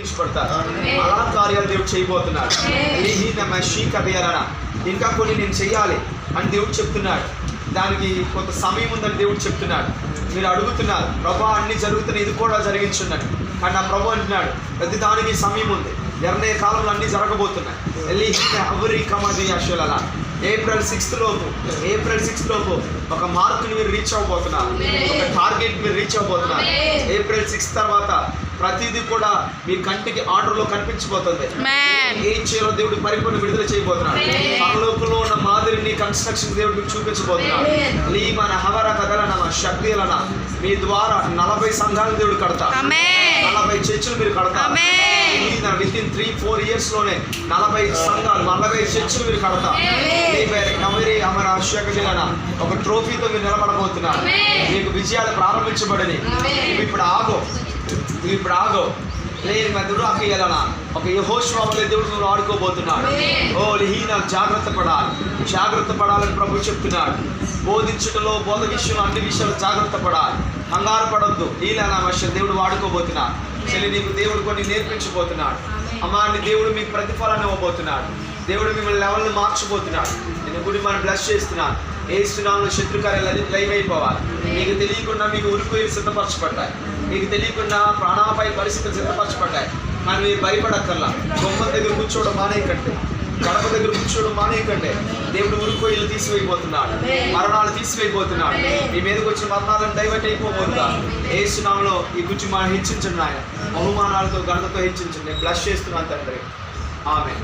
దీవించబడతారు. అలా కార్యాలు దేవుడు చేయబోతున్నాడు. ఇంకా కొన్ని నేను చెయ్యాలి అని దేవుడు చెప్తున్నాడు. దానికి కొంత సమయం ఉందని దేవుడు చెప్తున్నాడు. మీరు అడుగుతున్నారు, ప్రభా అన్నీ జరుగుతున్నాయి, ఇది కూడా జరిగించున్నాడు. కానీ నా ప్రభు అంటున్నాడు, ప్రతి దానికి సమయం ఉంది. ఎర్నే కాలంలో అన్నీ జరగబోతున్నాయి. ఏప్రిల్ 6 లోపు ఒక మార్కుని మీరు రీచ్ అవ్వబోతున్నారు. ఒక టార్గెట్ మీరు రీచ్ అవ్వబోతున్నారు. ఏప్రిల్ 6 తర్వాత ప్రతిదీ కూడా మీ కంటికి ఆర్డర్లో కనిపించబోతుంది. ఏం చేయాలో దేవుడు పరిపూర్ణ విడుదల చేయబోతున్నాడు. పరలోకంలో ఉన్న మాదిరిని కన్స్ట్రక్షన్ దేవుడు మీకు చూపించబోతున్నాడు. మన హవర కథలన శక్తిలన మీ ద్వారా 40 సంఘాలను దేవుడు కడతాడు. 40 చర్చిలు మీరు కడతారు. విత్ ఇన్ 3-4 years లోనే 40 సంఘాలు, 40 చర్చిలు మీరు కడతారు. ఒక ట్రోఫీతో మీరు నిలబడబోతున్నారు. మీకు విజయాలు ప్రారంభించబడినాయి. ఇప్పుడు ఆగో లేని మెదడు అక్కయ్యాలనా ఒక యెహోషువ వలె దేవుడు నువ్వు ఆడుకోబోతున్నాడు. జాగ్రత్త పడాలని ప్రభు చెప్తున్నాడు. బోధించటంలో, బోధ విషయంలో, అన్ని విషయాలు జాగ్రత్త పడాలి. కంగారు పడొద్దు. ఈలానా వర్షం దేవుడు వాడుకోబోతున్నాడు. చెల్లి, నీకు దేవుడు కొన్ని నేర్పించబోతున్నాడు. అమ్మాని దేవుడు మీకు ప్రతిఫలాన్ని ఇవ్వబోతున్నాడు. దేవుడు మిమ్మల్ని లెవెల్ని మార్చబోతున్నాడు. నేను కుటుంబాన్ని బ్లెస్ చేస్తున్నాను. ఏస్తున్నాను శత్రుకార్యాలు లైవ్ అయిపోవాలి. మీకు తెలియకుండా మీకు ఉరుకులు సిద్ధపరచబడ్డాయి. మీకు తెలియకుండా ప్రాణాపాయ పరిస్థితులు సిద్ధపరచబడ్డాయి. కానీ మీరు భయపడక్కర్లా. గుమ్మం దగ్గర కూర్చోవడం మానేయకండి. గడప దగ్గర కూర్చోవడం మానేయకండి. దేవుడు ఉరుకోయిలు తీసివేయబోతున్నాడు. మరణాలు తీసివేయబోతున్నాడు. మీ మీదకి వచ్చిన మరణాలను డైవర్ట్ అయిపోబోతున్నారు. ఏసునామలో ఈ కుటుంబాన్ని హెచ్చించండి. ఆయన బహుమానాలతో ఘనతతో హెచ్చించండి. నేను బ్లెస్ చేస్తున్నాను తండ్రి. ఆమేన్.